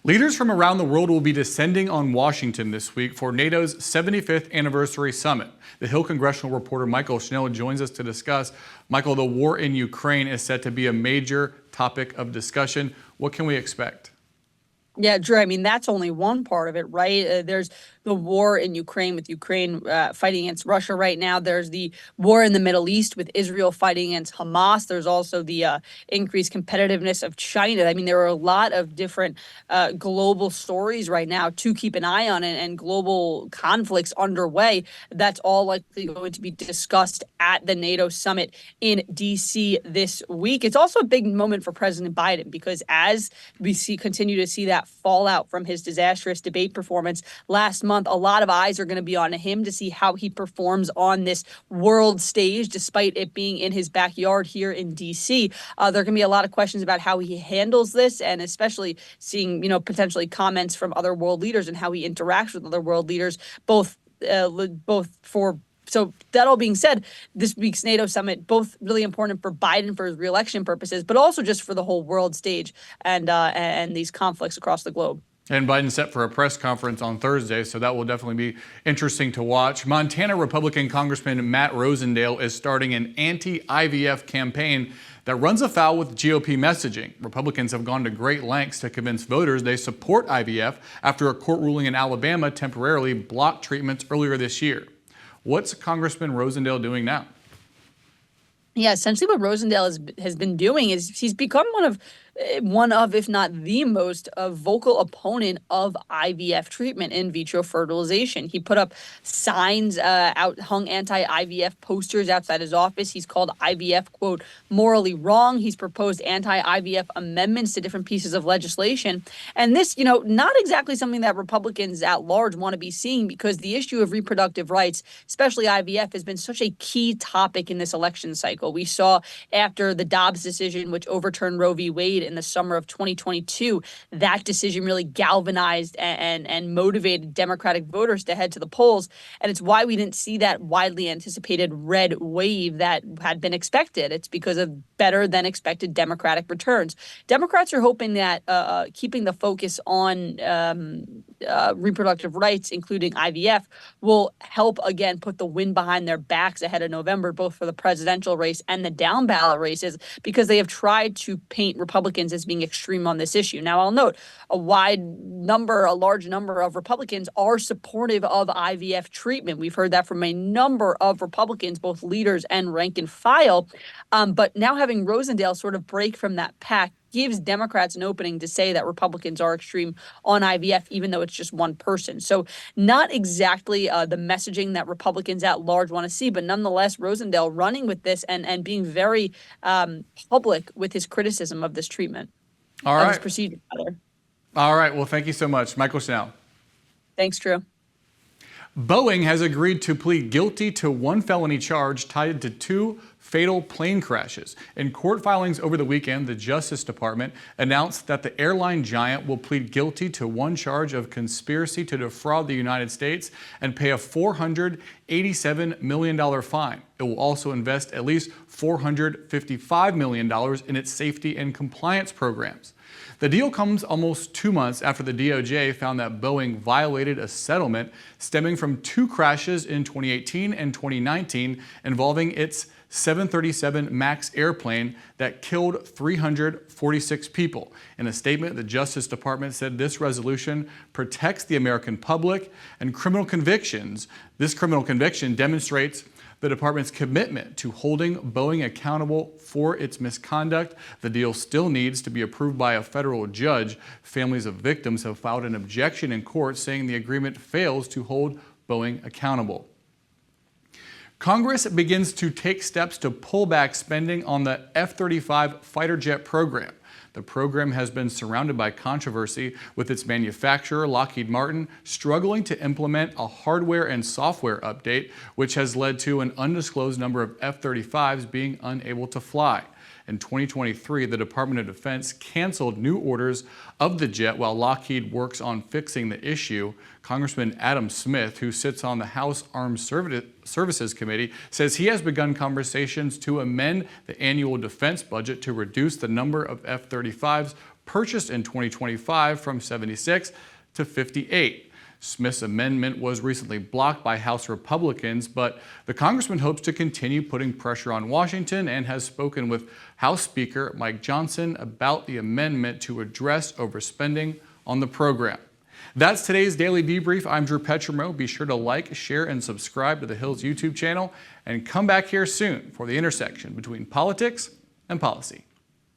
Leaders from around the world will be descending on Washington this week for NATO's 75th anniversary summit. The Hill congressional reporter Mychael Schnell joins us to discuss. Mychael, the war in Ukraine is set to be a major topic of discussion. What can we expect? Yeah, Drew, I mean, that's only one part of it, right? There's the war in Ukraine with Ukraine fighting against Russia right now. There's the war in the Middle East with Israel fighting against Hamas. There's also the increased competitiveness of China. I mean, there are a lot of different global stories right now to keep an eye on and global conflicts underway. That's all likely going to be discussed at the NATO summit in D.C. this week. It's also a big moment for President Biden because as we continue to see that fallout from his disastrous debate performance last month, a lot of eyes are going to be on him to see how he performs on this world stage, despite it being in his backyard here in D.C. There are going to be a lot of questions about how he handles this, and especially seeing, potentially comments from other world leaders and how he interacts with other world leaders, So that all being said, this week's NATO summit, both really important for Biden for his reelection purposes, but also just for the whole world stage and these conflicts across the globe. And Biden's set for a press conference on Thursday, so that will definitely be interesting to watch. Montana Republican Congressman Matt Rosendale is starting an anti-IVF campaign that runs afoul with GOP messaging. Republicans have gone to great lengths to convince voters they support IVF after a court ruling in Alabama temporarily blocked treatments earlier this year. What's Congressman Rosendale doing now? Yeah, essentially what Rosendale has been doing is he's become one of, if not the most vocal opponent of IVF treatment, in vitro fertilization. He put up signs, hung anti-IVF posters outside his office. He's called IVF, quote, morally wrong. He's proposed anti-IVF amendments to different pieces of legislation. And this, not exactly something that Republicans at large want to be seeing, because the issue of reproductive rights, especially IVF, has been such a key topic in this election cycle. We saw after the Dobbs decision, which overturned Roe v. Wade in the summer of 2022, that decision really galvanized and motivated Democratic voters to head to the polls. And it's why we didn't see that widely anticipated red wave that had been expected. It's because of better than expected Democratic returns. Democrats are hoping that keeping the focus on reproductive rights, including IVF, will help again put the wind behind their backs ahead of November, both for the presidential race and the down ballot races, because they have tried to paint Republicans as being extreme on this issue. Now, I'll note a large number of Republicans are supportive of IVF treatment. We've heard that from a number of Republicans, both leaders and rank and file. But now having Rosendale sort of break from that pack gives Democrats an opening to say that Republicans are extreme on IVF, even though it's just one person. So not exactly the messaging that Republicans at large want to see, but nonetheless, Rosendale running with this and being very public with his criticism of this treatment. All right. This procedure, rather. All right. Well, thank you so much. Mychael Schnell. Thanks, Drew. Boeing has agreed to plead guilty to one felony charge tied to two fatal plane crashes. In court filings over the weekend, the Justice Department announced that the airline giant will plead guilty to one charge of conspiracy to defraud the United States and pay a $487 million fine. It will also invest at least $455 million in its safety and compliance programs. The deal comes almost 2 months after the DOJ found that Boeing violated a settlement stemming from two crashes in 2018 and 2019 involving its 737 MAX airplane that killed 346 people. In a statement, the Justice Department said this resolution protects the American public and criminal convictions. This criminal conviction demonstrates the department's commitment to holding Boeing accountable for its misconduct. The deal still needs to be approved by a federal judge. Families of victims have filed an objection in court saying the agreement fails to hold Boeing accountable. Congress begins to take steps to pull back spending on the F-35 fighter jet program. The program has been surrounded by controversy, with its manufacturer, Lockheed Martin, struggling to implement a hardware and software update, which has led to an undisclosed number of F-35s being unable to fly. In 2023, the Department of Defense canceled new orders of the jet while Lockheed works on fixing the issue. Congressman Adam Smith, who sits on the House Armed Services Committee, says he has begun conversations to amend the annual defense budget to reduce the number of F-35s purchased in 2025 from 76 to 58. Smith's amendment was recently blocked by House Republicans, but the congressman hopes to continue putting pressure on Washington and has spoken with House Speaker Mike Johnson about the amendment to address overspending on the program. That's today's Daily Debrief. I'm Drew Petrimoulx. Be sure to like, share, and subscribe to the Hill's YouTube channel, and come back here soon for the intersection between politics and policy.